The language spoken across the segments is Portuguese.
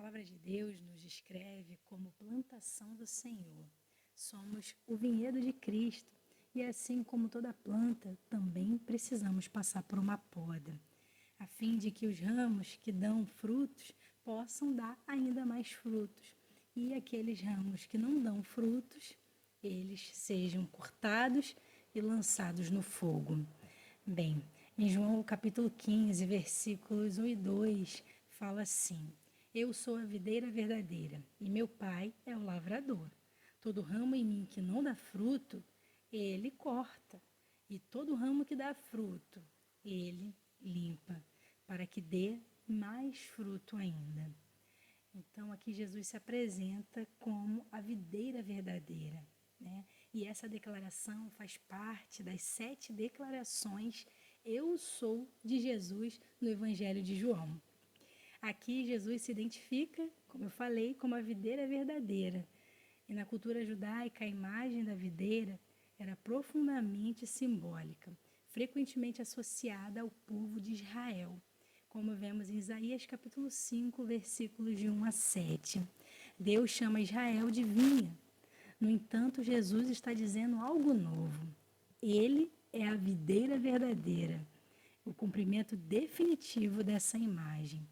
palavra de Deus nos descreve como plantação do Senhor. Somos o vinhedo de Cristo e, assim como toda planta, também precisamos passar por uma poda, a fim de que os ramos que dão frutos possam dar ainda mais frutos e aqueles ramos que não dão frutos, eles sejam cortados e lançados no fogo. Bem, em João capítulo 15, versículos 1 e 2, fala assim: Eu sou a videira verdadeira e meu pai é o lavrador. Todo ramo em mim que não dá fruto, ele corta, e todo ramo que dá fruto, ele limpa, para que dê mais fruto ainda. Então, aqui Jesus se apresenta como a videira verdadeira, né? E essa declaração faz parte das 7 declarações "Eu sou" de Jesus no Evangelho de João. Aqui Jesus se identifica, como eu falei, como a videira verdadeira. E na cultura judaica, a imagem da videira era profundamente simbólica, frequentemente associada ao povo de Israel, como vemos em Isaías capítulo 5, versículos de 1 a 7. Deus chama Israel de vinha. No entanto, Jesus está dizendo algo novo. Ele é a videira verdadeira, o cumprimento definitivo dessa imagem.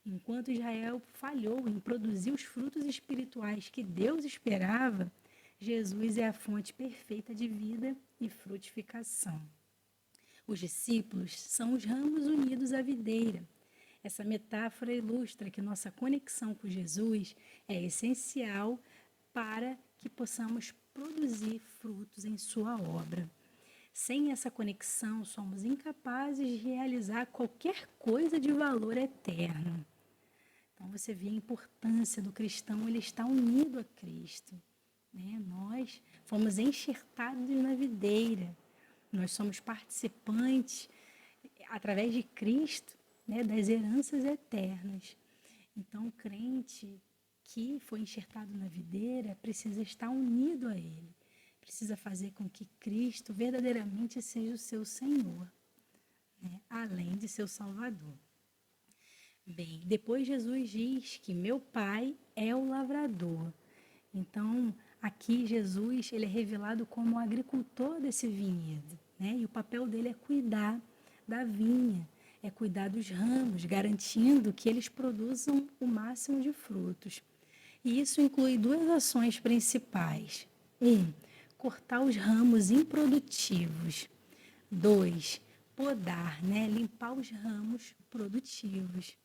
Enquanto Israel falhou em produzir os frutos espirituais que Deus esperava, Jesus é a fonte perfeita de vida e frutificação. Os discípulos são os ramos unidos à videira. Essa metáfora ilustra que nossa conexão com Jesus é essencial para que possamos produzir frutos em sua obra. Sem essa conexão, somos incapazes de realizar qualquer coisa de valor eterno. Então, você vê a importância do cristão, ele está unido a Cristo, né? Nós fomos enxertados na videira, nós somos participantes, através de Cristo, né, das heranças eternas. Então, o crente que foi enxertado na videira precisa estar unido a Ele, precisa fazer com que Cristo verdadeiramente seja o seu Senhor, né, além de seu Salvador. Bem, depois Jesus diz que meu pai é o lavrador. Então, aqui Jesus ele é revelado como o agricultor desse vinhedo, né? E o papel dele é cuidar da vinha, é cuidar dos ramos, garantindo que eles produzam o máximo de frutos. E isso inclui 2 ações principais. 1, cortar os ramos improdutivos. 2, podar, né? Limpar os ramos produtivos.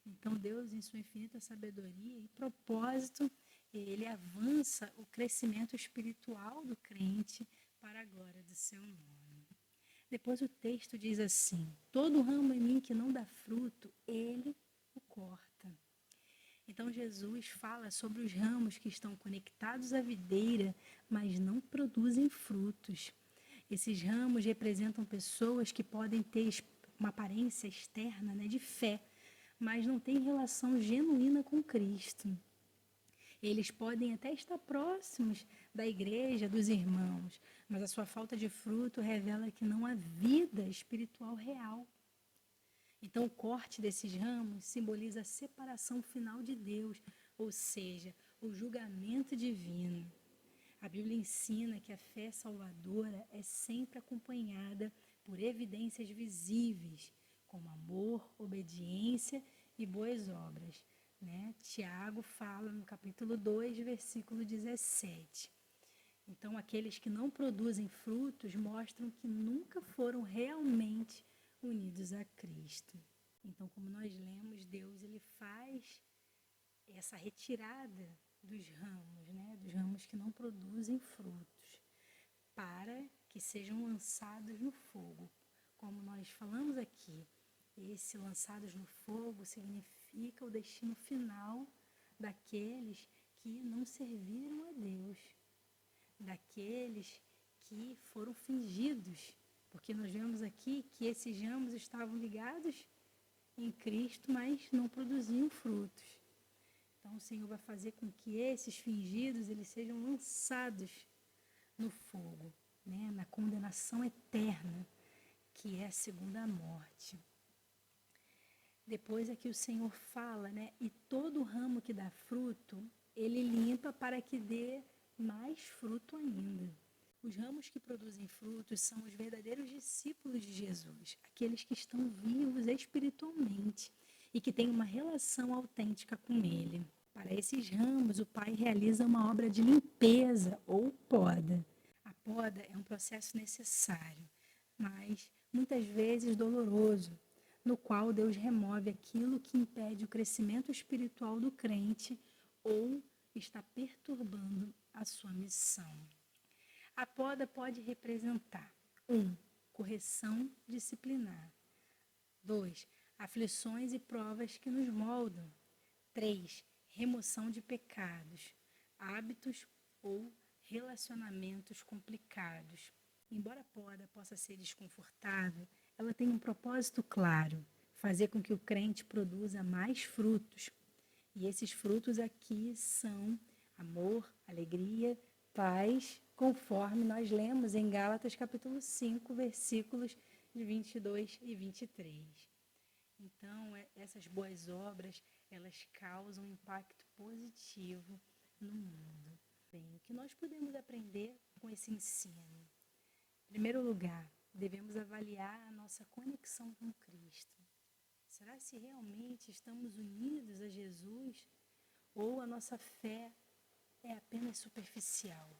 Então, Deus, em sua infinita sabedoria e propósito, ele avança o crescimento espiritual do crente para a glória do seu nome. Depois o texto diz assim: todo ramo em mim que não dá fruto, ele o corta. Então, Jesus fala sobre os ramos que estão conectados à videira, mas não produzem frutos. Esses ramos representam pessoas que podem ter uma aparência externa, né, de fé, mas não têm relação genuína com Cristo. Eles podem até estar próximos da igreja, dos irmãos, mas a sua falta de fruto revela que não há vida espiritual real. Então, o corte desses ramos simboliza a separação final de Deus, ou seja, o julgamento divino. A Bíblia ensina que a fé salvadora é sempre acompanhada por evidências visíveis, como amor, obediência e boas obras, né? Tiago fala no capítulo 2, versículo 17. Então, aqueles que não produzem frutos mostram que nunca foram realmente unidos a Cristo. Então, como nós lemos, Deus ele faz essa retirada dos ramos, né? Dos ramos que não produzem frutos, para que sejam lançados no fogo. Como nós falamos aqui, esse lançados no fogo significa o destino final daqueles que não serviram a Deus, daqueles que foram fingidos, porque nós vemos aqui que esses ramos estavam ligados em Cristo, mas não produziam frutos. Então o Senhor vai fazer com que esses fingidos eles sejam lançados no fogo, né, na condenação eterna, que é a segunda morte. Depois aqui o Senhor fala, né, e todo ramo ramo que dá fruto, ele limpa para que dê mais fruto ainda. Os ramos que produzem frutos são os verdadeiros discípulos de Jesus, aqueles que estão vivos espiritualmente e que têm uma relação autêntica com Ele. Para esses ramos, o Pai realiza uma obra de limpeza ou poda. A poda é um processo necessário, mas muitas vezes doloroso, no qual Deus remove aquilo que impede o crescimento espiritual do crente ou está perturbando a sua missão. A poda pode representar 1. Correção disciplinar. 2. Aflições e provas que nos moldam. 3. Remoção de pecados, hábitos ou relacionamentos complicados. Embora a poda possa ser desconfortável, ela tem um propósito claro, fazer com que o crente produza mais frutos. E esses frutos aqui são amor, alegria, paz, conforme nós lemos em Gálatas capítulo 5, versículos 22 e 23. Então, essas boas obras, elas causam um impacto positivo no mundo. Bem, o que nós podemos aprender com esse ensino? Em primeiro lugar, devemos avaliar a nossa conexão com Cristo. Será se realmente estamos unidos a Jesus ou a nossa fé é apenas superficial?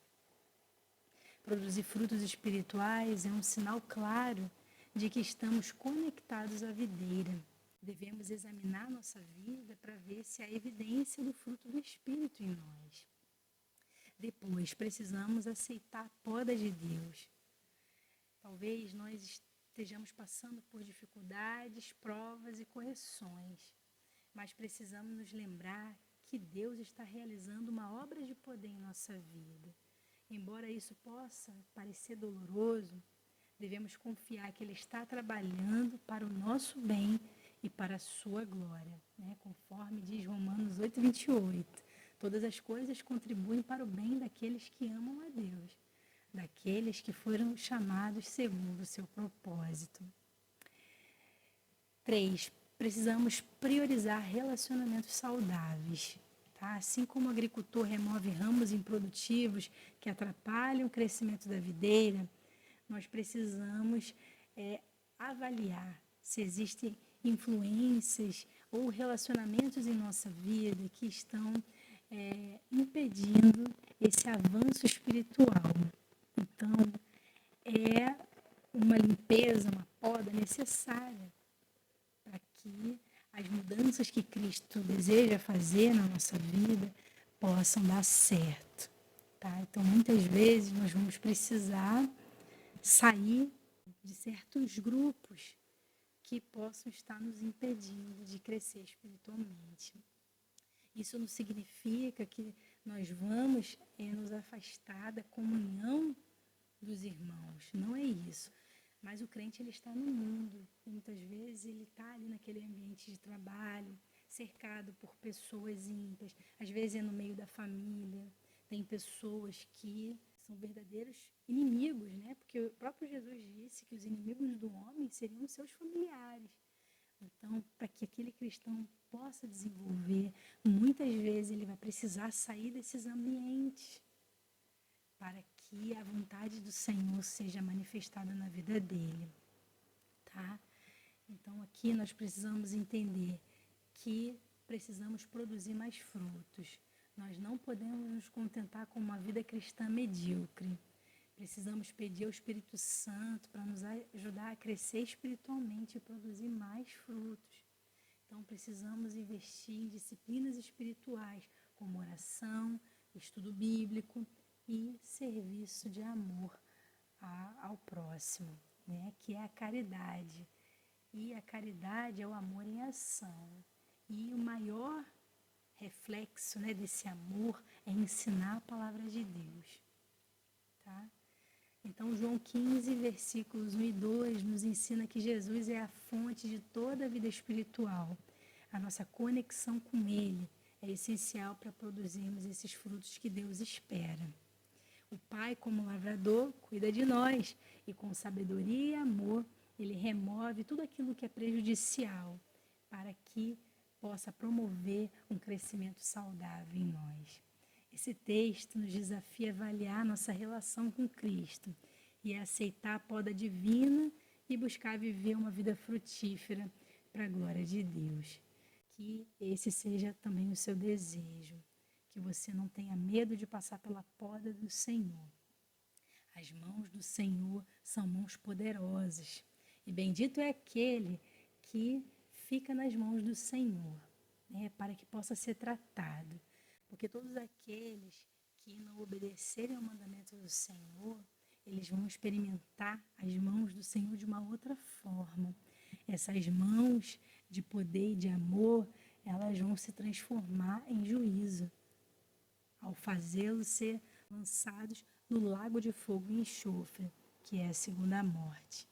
Produzir frutos espirituais é um sinal claro de que estamos conectados à videira. Devemos examinar nossa vida para ver se há evidência do fruto do Espírito em nós. Depois, precisamos aceitar a poda de Deus. Talvez nós estejamos passando por dificuldades, provas e correções, mas precisamos nos lembrar que Deus está realizando uma obra de poder em nossa vida. Embora isso possa parecer doloroso, devemos confiar que Ele está trabalhando para o nosso bem e para a sua glória, conforme diz Romanos 8:28. Todas as coisas contribuem para o bem daqueles que amam a Deus, daqueles que foram chamados segundo o seu propósito. 3. Precisamos priorizar relacionamentos saudáveis. Assim como o agricultor remove ramos improdutivos que atrapalham o crescimento da videira, nós precisamos avaliar se existem influências ou relacionamentos em nossa vida que estão impedindo esse avanço espiritual. Então, é uma limpeza, uma poda necessária para que as mudanças que Cristo deseja fazer na nossa vida possam dar certo. Então, muitas vezes, nós vamos precisar sair de certos grupos que possam estar nos impedindo de crescer espiritualmente. Isso não significa que nós vamos nos afastar da comunhão dos irmãos. Não é isso. Mas o crente, ele está no mundo. E muitas vezes ele está ali naquele ambiente de trabalho, cercado por pessoas ímpias. Às vezes é no meio da família. Tem pessoas que são verdadeiros inimigos, Porque o próprio Jesus disse que os inimigos do homem seriam os seus familiares. Então, para que aquele cristão possa desenvolver, muitas vezes ele vai precisar sair desses ambientes para que a vontade do Senhor seja manifestada na vida dele, Então, aqui nós precisamos entender que precisamos produzir mais frutos. Nós não podemos nos contentar com uma vida cristã medíocre. Precisamos pedir ao Espírito Santo para nos ajudar a crescer espiritualmente e produzir mais frutos. Então, precisamos investir em disciplinas espirituais, como oração, estudo bíblico e serviço de amor ao próximo, que é a caridade. E a caridade é o amor em ação. E o maior reflexo desse amor é ensinar a palavra de Deus. Então, João 15, versículos 1 e 2, nos ensina que Jesus é a fonte de toda a vida espiritual. A nossa conexão com Ele é essencial para produzirmos esses frutos que Deus espera. O Pai, como lavrador, cuida de nós e com sabedoria e amor, Ele remove tudo aquilo que é prejudicial para que possa promover um crescimento saudável em nós. Esse texto nos desafia a avaliar nossa relação com Cristo e a aceitar a poda divina e buscar viver uma vida frutífera para a glória de Deus. Que esse seja também o seu desejo, que você não tenha medo de passar pela poda do Senhor. As mãos do Senhor são mãos poderosas, e bendito é aquele que fica nas mãos do Senhor, para que possa ser tratado. Porque todos aqueles que não obedecerem ao mandamento do Senhor, eles vão experimentar as mãos do Senhor de uma outra forma. Essas mãos de poder e de amor, elas vão se transformar em juízo, ao fazê-los ser lançados no lago de fogo e enxofre, que é a segunda morte.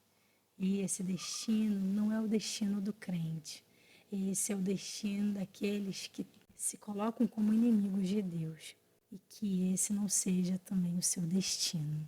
E esse destino não é o destino do crente. Esse é o destino daqueles que se colocam como inimigos de Deus. E que esse não seja também o seu destino.